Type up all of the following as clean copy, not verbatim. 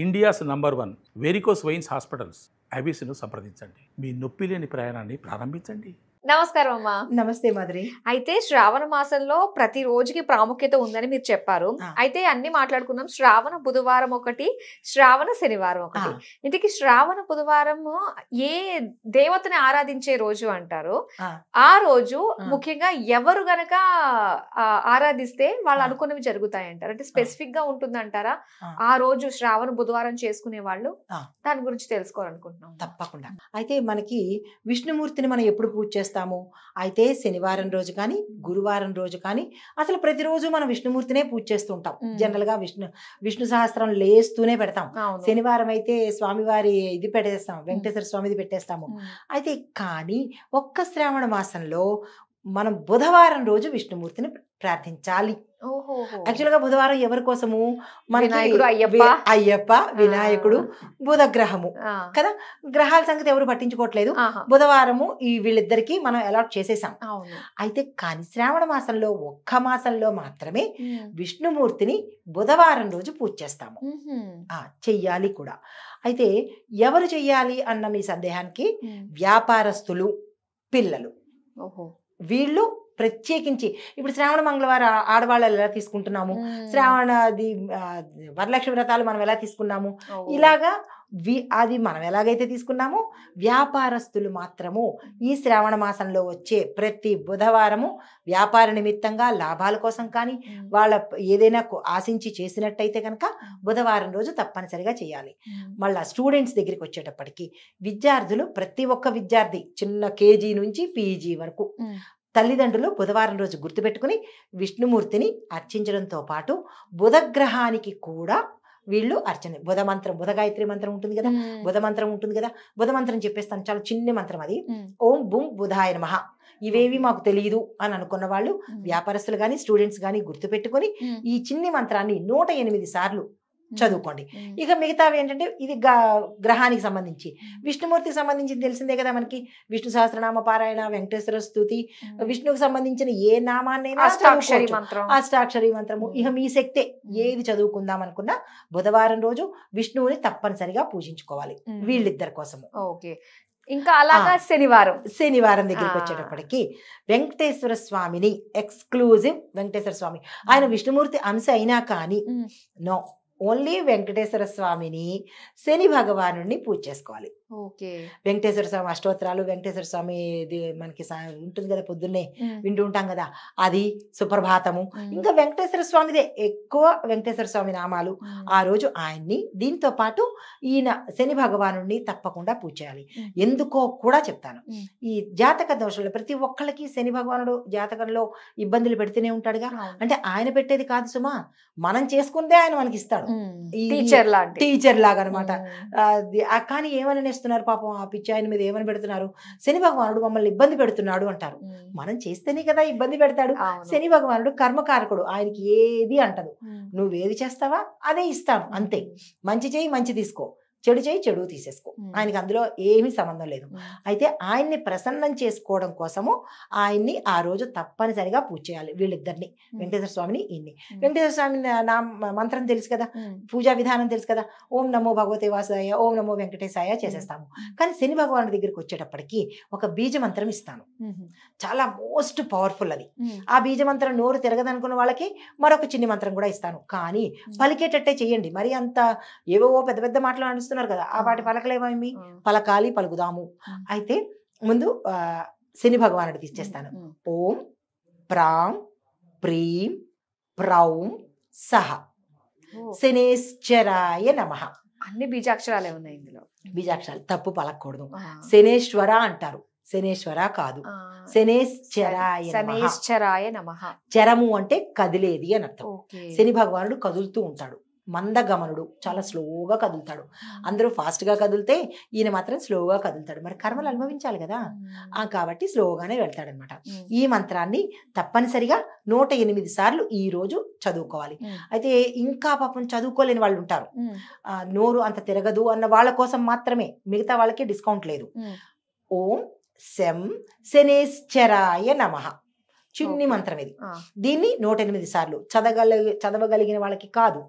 India's number 1 varicose veins hospitals అబిస్ను సంప్రదించండి. మీ నొప్పి లేని ప్రయాణాన్ని ప్రారంభించండి. నమస్కారం అమ్మా. నమస్తే మాధురి. అయితే శ్రావణ మాసంలో ప్రతి రోజుకి ప్రాముఖ్యత ఉందని మీరు చెప్పారు. అయితే అన్ని మాట్లాడుకున్నాం. శ్రావణ బుధవారం ఒకటి, శ్రావణ శనివారం ఒకటి. ఇంతకీ శ్రావణ బుధవారం ఏ దేవతని ఆరాధించే రోజు అంటారు? ఆ రోజు ముఖ్యంగా ఎవరు గనక ఆరాధిస్తే వాళ్ళు అనుకున్నవి జరుగుతాయి అంటారు? అంటే స్పెసిఫిక్ గా ఉంటుందంటారా ఆ రోజు శ్రావణ బుధవారం చేసుకునే వాళ్ళు? దాని గురించి తెలుసుకోవాలనుకుంటున్నాం. తప్పకుండా. అయితే మనకి విష్ణుమూర్తిని మనం ఎప్పుడు పూజ చేస్తాము? అయితే శనివారం రోజు కానీ, గురువారం రోజు కానీ, అసలు ప్రతిరోజు మనం విష్ణుమూర్తినే పూజ చేస్తూ ఉంటాం. జనరల్ గా విష్ణు సహస్రం లేస్తూనే పెడతాం. శనివారం అయితే స్వామివారి ఇది పెట్టేస్తాం, వెంకటేశ్వర స్వామిది పెట్టేస్తాము. అయితే కానీ ఒక్క శ్రావణ మాసంలో మనం బుధవారం రోజు విష్ణుమూర్తిని ప్రార్థించాలి. యాక్చువల్ గా బుధవారం ఎవరి కోసము? మనకి అయ్యప్ప, వినాయకుడు, బుధ గ్రహము కదా. గ్రహాల సంగతి ఎవరు పట్టించుకోవట్లేదు. బుధవారము ఈ వీళ్ళిద్దరికి మనం అలాట్ చేసేసాం. అయితే కానీ శ్రావణ మాసంలో ఒక్క మాసంలో మాత్రమే విష్ణుమూర్తిని బుధవారం రోజు పూజ చేస్తాము. చెయ్యాలి కూడా. అయితే ఎవరు చెయ్యాలి అన్న మీ సందేహానికి వ్యాపారస్తులు, పిల్లలు, వీళ్ళు ప్రత్యేకించి ఇప్పుడు శ్రావణ మంగళవారం ఆడవాళ్ళు ఎలా తీసుకుంటున్నాము, వరలక్ష్మి వ్రతాలు మనం ఎలా తీసుకున్నాము, ఇలాగా అది మనం ఎలాగైతే తీసుకున్నామో వ్యాపారస్తులు మాత్రము ఈ శ్రావణ మాసంలో వచ్చే ప్రతి బుధవారము వ్యాపార నిమిత్తంగా లాభాల కోసం కానీ వాళ్ళ ఏదైనా ఆశించి చేసినట్టయితే కనుక బుధవారం రోజు తప్పనిసరిగా చేయాలి. మళ్ళీ స్టూడెంట్స్ దగ్గరికి వచ్చేటప్పటికి విద్యార్థులు, ప్రతి ఒక్క విద్యార్థి చిన్న కేజీ నుంచి పీజీ వరకు తల్లిదండ్రులు బుధవారం రోజు గుర్తుపెట్టుకుని విష్ణుమూర్తిని అర్చించడంతో పాటు బుధగ్రహానికి కూడా వీళ్ళు అర్చన, బుధ గాయత్రి మంత్రం ఉంటుంది కదా, బుధ మంత్రం ఉంటుంది కదా, బుధ మంత్రం చెప్పేస్తాను. చాలా చిన్న మంత్రం అది. ఓం బుం బుధాయ నమః. ఇవేవి మాకు తెలియదు అని అనుకున్న వాళ్ళు, వ్యాపారస్తులు కానీ స్టూడెంట్స్ కానీ గుర్తుపెట్టుకుని ఈ చిన్ని మంత్రాన్ని 108 సార్లు చదువుకోండి. ఇక మిగతావి ఏంటంటే ఇది గ్రహానికి సంబంధించి, విష్ణుమూర్తికి సంబంధించి తెలిసిందే కదా మనకి. విష్ణు సహస్రనామ పారాయణ, వెంకటేశ్వర స్తుతి, విష్ణువుకి సంబంధించిన ఏ నామాన్నైనా అష్టాక్షరి మంత్రము, ఇక మీ శక్తే ఏది చదువుకుందాం అనుకున్నా బుధవారం రోజు విష్ణువుని తప్పనిసరిగా పూజించుకోవాలి వీళ్ళిద్దరి కోసము. ఓకే. ఇంకా అలాగా శనివారం దగ్గరికి వచ్చేటప్పటికి వెంకటేశ్వర స్వామిని, ఎక్స్క్లూజివ్ వెంకటేశ్వర స్వామి, ఆయన విష్ణుమూర్తి అంశ అయినా కానీ నో, ఓన్లీ వెంకటేశ్వర స్వామిని, శని భగవాను పూజ చేసుకోవాలి. వెంకటేశ్వర స్వామి అష్టోత్తరాలు, వెంకటేశ్వర స్వామి మనకి ఉంటుంది కదా, పొద్దున్నే వింటూ ఉంటాం కదా, అది సుప్రభాతము, ఇంకా వెంకటేశ్వర స్వామిదే ఎక్కువ వెంకటేశ్వర స్వామి నామాలు. ఆ రోజు ఆయన్ని, దీంతో పాటు ఈయన శని భగవాను తప్పకుండా పూజ చేయాలి. ఎందుకో కూడా చెప్తాను. ఈ జాతక దోషంలో ప్రతి ఒక్కళ్ళకి శని భగవానుడు జాతకంలో ఇబ్బందులు పెడుతూనే ఉంటాడుగా. అంటే ఆయన పెట్టేది కాదు సుమా, మనం చేసుకుందే ఆయన మనకి ఇస్తాడు, టీచర్ లాగా అనమాట. కానీ ఏమని చేస్తున్నారు పాపం, ఆ పిచ్చి ఆయన మీద ఏమని పెడుతున్నారు, శని భగవానుడు మమ్మల్ని ఇబ్బంది పెడుతున్నాడు అంటారు. మనం చేస్తేనే కదా ఇబ్బంది పెడతాడు. శని భగవానుడు కర్మకారకుడు, ఆయనకి ఏది అంటదు. నువ్వేది చేస్తావా అదే ఇస్తాను, అంతే. మంచి చేయి మంచి తీసుకో, చెడు చేయి చెడు తీసేసుకో, ఆయనకి అందులో ఏమీ సంబంధం లేదు. అయితే ఆయన్ని ప్రసన్నం చేసుకోవడం కోసము ఆయన్ని ఆ రోజు తప్పనిసరిగా పూజ చేయాలి. వీళ్ళిద్దరిని, వెంకటేశ్వర స్వామిని, ఈయన్ని. వెంకటేశ్వర స్వామి నా మంత్రం తెలుసు కదా, పూజా విధానం తెలుసు కదా, ఓం నమో భగవతే వాసుదాయ, ఓం నమో వెంకటేశాయ చేసేస్తాము. కానీ శని భగవాను దగ్గరికి వచ్చేటప్పటికి ఒక బీజ మంత్రం ఇస్తాను, చాలా మోస్ట్ పవర్ఫుల్ అది. ఆ బీజ మంత్రం నోరు తిరగదనుకున్న వాళ్ళకి మరొక చిన్ని మంత్రం కూడా ఇస్తాను. కానీ పలికేటట్టే చెయ్యండి, మరి అంత ఏవో పెద్ద పెద్ద మాటలు కదా, ఆ వాటి పలకలేమేమి, పలకాలి, పలుకుదాము. అయితే ముందు శని భగవానుడికి ఇచ్చేస్తాను. ఓం ప్రాం ప్రీం ప్రౌం సహ శనేశ్వరాయ నమః. అన్ని బీజాక్షరాలే ఉన్నాయి ఇందులో. బీజాక్షరాలు తప్పు పలకూడదు. శనేశ్వర అంటారు, శనేశ్వర కాదు, శనేశ్వరాయ నమః. చరము అంటే కదిలేది అని అర్థం. శని భగవానుడు కదులుతూ ఉంటాడు, మందగమనుడు, చాలా స్లోగా కదులుతాడు. అందరూ ఫాస్ట్గా కదిలితే ఈయన మాత్రం స్లోగా కదులుతాడు. మరి కర్మలు అనుభవించాలి కదా, కాబట్టి స్లోగానే వెళ్తాడనమాట. ఈ మంత్రాన్ని తప్పనిసరిగా 108 సార్లు ఈ రోజు చదువుకోవాలి. అయితే ఇంకా పాపం చదువుకోలేని వాళ్ళు ఉంటారు, నోరు అంత తిరగదు అన్న వాళ్ళ కోసం మాత్రమే, మిగతా వాళ్ళకి డిస్కౌంట్ లేదు. ఓం శం శనేశ్వరాయ నమః, చిన్ని మంత్రం ఇది. దీన్ని 108 సార్లు చదవగలిగిన వాళ్ళకి కాదు,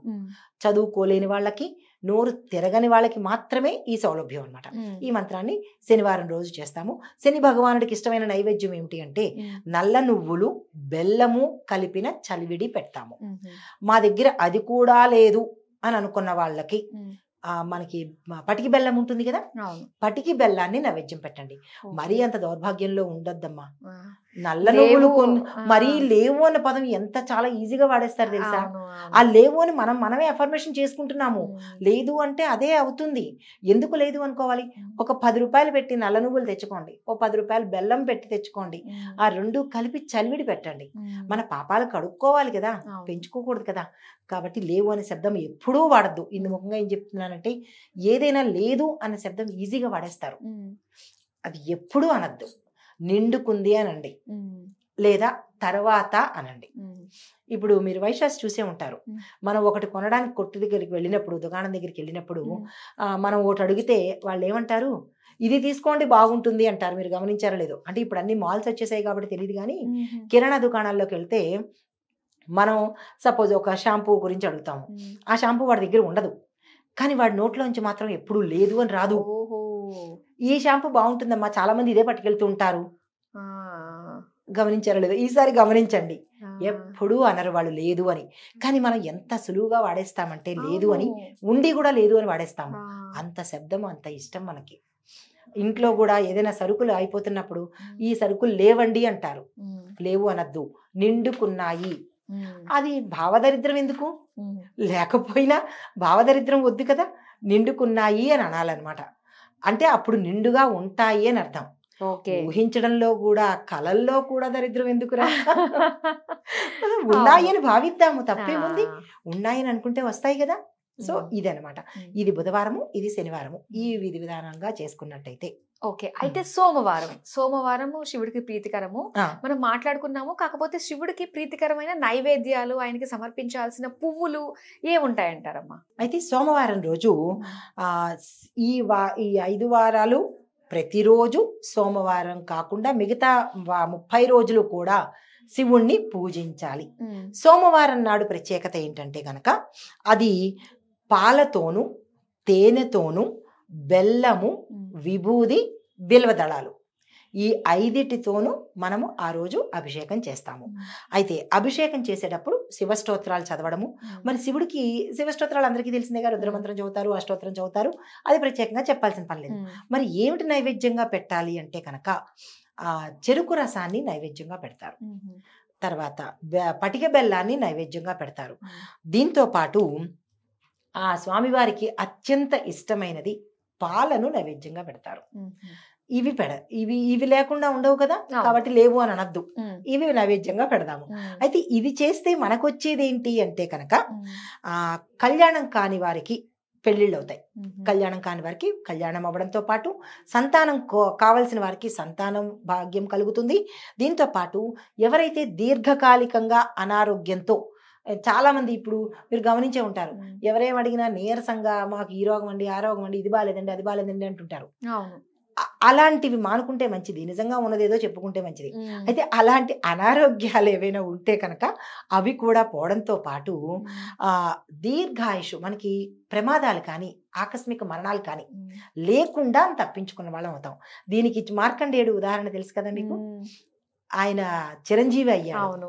చదువుకోలేని వాళ్ళకి నోరు తిరగని వాళ్ళకి మాత్రమే ఈ సౌలభ్యం అన్నమాట. ఈ మంత్రాన్ని శనివారం రోజు చేస్తాము. శని భగవానుడికి ఇష్టమైన నైవేద్యం ఏమిటి అంటే నల్ల నువ్వులు బెల్లము కలిపిన చలివిడి పెడతాము. మా దగ్గర అది కూడా లేదు అని అనుకున్న వాళ్ళకి మనకి పటికి బెల్లం ఉంటుంది కదా, పటికి బెల్లాన్ని నైవేద్యం పెట్టండి. మరీ అంత దౌర్భాగ్యంలో ఉండొద్దమ్మా. నల్ల నువ్వులు మరీ లేవు అన్న పదం ఎంత చాలా ఈజీగా వాడేస్తారు తెలుసా. ఆ లేవు అని మనమే అఫర్మేషన్ చేసుకుంటున్నాము. లేదు అంటే అదే అవుతుంది. ఎందుకు లేదు అనుకోవాలి? ఒక 10 రూపాయలు పెట్టి నల్ల నువ్వులు తెచ్చుకోండి, ఓ 10 రూపాయలు బెల్లం పెట్టి తెచ్చుకోండి. ఆ రెండు కలిపి చలివిడి పెట్టండి. మన పాపాలు కడుక్కోవాలి కదా, పెంచుకోకూడదు కదా. కాబట్టి లేవు అనే శబ్దం ఎప్పుడూ వాడద్దు. ఇందు ముఖంగా ఏం చెప్తున్నానంటే ఏదైనా లేదు అనే శబ్దం ఈజీగా వాడేస్తారు. అది ఎప్పుడూ అనద్దు. నిండుకుంది అనండి, లేదా తర్వాత అనండి. ఇప్పుడు మీరు వైశాస్ చూసే ఉంటారు. మనం ఒకటి కొనడానికి కొట్టు దగ్గరికి వెళ్ళినప్పుడు, దుకాణం దగ్గరికి వెళ్ళినప్పుడు మనం ఒకటి అడిగితే వాళ్ళు ఏమంటారు? ఇది తీసుకోండి బాగుంటుంది అంటారు. మీరు గమనించారో లేదో. అంటే ఇప్పుడు అన్ని మాల్స్ వచ్చేసాయి కాబట్టి తెలియదు కానీ కిరాణా దుకాణాల్లోకి వెళ్తే మనం సపోజ్ ఒక షాంపూ గురించి అడుగుతాము. ఆ షాంపూ వాడి దగ్గర ఉండదు, కానీ వాడి నోట్లోంచి మాత్రం ఎప్పుడు లేదు అని రాదు. ఈ షాంపూ బాగుంటుందమ్మా, చాలా మంది ఇదే పట్టుకెళ్తూ ఉంటారు. గమనించారో లేదో? ఈసారి గమనించండి. ఎప్పుడూ అనరు వాళ్ళు లేదు అని. కానీ మనం ఎంత సులువుగా వాడేస్తామంటే లేదు అని, ఉండి కూడా లేదు అని వాడేస్తాము. అంత శబ్దం, అంత ఇష్టం మనకి. ఇంట్లో కూడా ఏదైనా సరుకులు అయిపోతున్నప్పుడు ఈ సరుకులు లేవండి అంటారు. లేవు అనద్దు, నిండుకున్నాయి. అది భావదరిద్రం ఎందుకు? లేకపోయినా భావదరిద్రం వద్దు కదా. నిండుకున్నాయి అని అనాలన్నమాట. అంటే అప్పుడు నిండుగా ఉంటాయి అని అర్థం. ఊహించడంలో కూడా, కలల్లో కూడా దరిద్రం ఎందుకురా? ఉన్నాయి అని భావిద్దాము, తప్పేముంది? ఉన్నాయని అనుకుంటే వస్తాయి కదా. సో ఇదనమాట. ఇది బుధవారము, ఇది శనివారము. ఈ విధి విధానంగా చేసుకున్నట్టయితే ఓకే. అయితే సోమవారము శివుడికి ప్రీతికరము మనం మాట్లాడుకున్నాము. కాకపోతే శివుడికి ప్రీతికరమైన నైవేద్యాలు, ఆయనకి సమర్పించాల్సిన పువ్వులు ఏముంటాయంటారమ్మా? అయితే సోమవారం రోజు ఈ 5 వారాలు ప్రతిరోజు సోమవారం కాకుండా మిగతా 30 రోజులు కూడా శివుణ్ణి పూజించాలి. సోమవారం నాడు ప్రత్యేకత ఏంటంటే గనక అది పాలతోను, తేనెతోను, బెల్లము, విభూది, బిల్వదళాలు ఈ 5 మనము ఆ రోజు అభిషేకం చేస్తాము. అయితే అభిషేకం చేసేటప్పుడు శివస్తోత్రాలు చదవడము. మరి శివుడికి శివస్తోత్రాలు అందరికీ తెలిసిందే కదా, రుద్రమంత్రం చదువుతారు, అష్టోత్తరం చదువుతారు. అది ప్రత్యేకంగా చెప్పాల్సిన పని లేదు. మరి ఏమిటి నైవేద్యంగా పెట్టాలి అంటే కనుక చెరుకు రసాన్ని నైవేద్యంగా పెడతారు. తర్వాత పటిక బెల్లాన్ని నైవేద్యంగా పెడతారు. దీంతో పాటు ఆ స్వామివారికి అత్యంత ఇష్టమైనది పాలను నైవేద్యంగా పెడతారు. ఇవి లేకుండా ఉండవు కదా, కాబట్టి లేవు అని అనద్దు. ఇవి నైవేద్యంగా పెడదాము. అయితే ఇది చేస్తే మనకొచ్చేది ఏంటి అంటే కనుక కళ్యాణం కాని వారికి పెళ్లిళ్ళు అవుతాయి. కళ్యాణం కాని వారికి కళ్యాణం అవ్వడంతో పాటు సంతానం కావలసిన వారికి సంతానం భాగ్యం కలుగుతుంది. దీంతో పాటు ఎవరైతే దీర్ఘకాలికంగా అనారోగ్యంతో, చాలా మంది ఇప్పుడు మీరు గమనించే ఉంటారు, ఎవరేం అడిగినా నీరసంగా మాకు ఈ రోగం అండి, ఆ రోగం అండి, ఇది బాగాలేదండి, అది బాగాలేదండి అంటుంటారు. అలాంటివి మానుకుంటే మంచిది. నిజంగా ఉన్నదేదో చెప్పుకుంటే మంచిది. అయితే అలాంటి అనారోగ్యాలు ఏవైనా ఉంటే కనుక అవి కూడా పోవడంతో పాటు దీర్ఘాయుషు, మనకి ప్రమాదాలు కానీ ఆకస్మిక మరణాలు కానీ లేకుండా తప్పించుకున్న వాళ్ళం అవుతాం. దీనికి మార్కండేయుడు ఉదాహరణ తెలుసు కదా మీకు. ఆయన చిరంజీవి అయ్యాడు.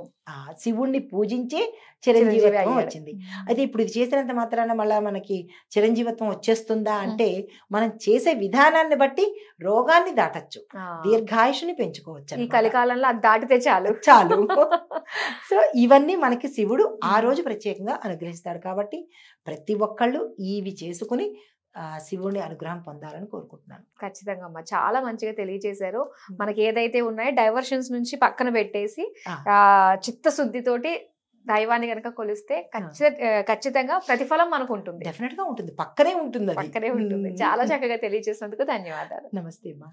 శివుణ్ణి పూజించే చిరంజీవత్వం వచ్చింది. అయితే ఇప్పుడు ఇది చేసినంత మాత్రాన మళ్ళా మనకి చిరంజీవత్వం వచ్చేస్తుందా అంటే, మనం చేసే విధానాన్ని బట్టి రోగాన్ని దాటచ్చు, దీర్ఘాయుషుని పెంచుకోవచ్చు. ఈ కలికాలంలో అది దాటితే చాలు. సో ఇవన్నీ మనకి శివుడు ఆ రోజు ప్రత్యేకంగా అనుగ్రహిస్తాడు. కాబట్టి ప్రతి ఒక్కళ్ళు ఇవి చేసుకుని శివుని అనుగ్రహం పొందాలని కోరుకుంటున్నాను. ఖచ్చితంగా అమ్మా, చాలా మంచిగా తెలియజేశారు. మనకి ఏదైతే ఉన్నాయో డైవర్షన్స్ నుంచి పక్కన పెట్టేసి చిత్తశుద్ధితోటి దైవాన్ని కనుక కొలిస్తే ఖచ్చితంగా ప్రతిఫలం మనకు ఉంటుంది. డెఫినెట్ గా ఉంటుంది, పక్కనే ఉంటుంది. చాలా చక్కగా తెలియజేసినందుకు ధన్యవాదాలు. నమస్తే అమ్మా.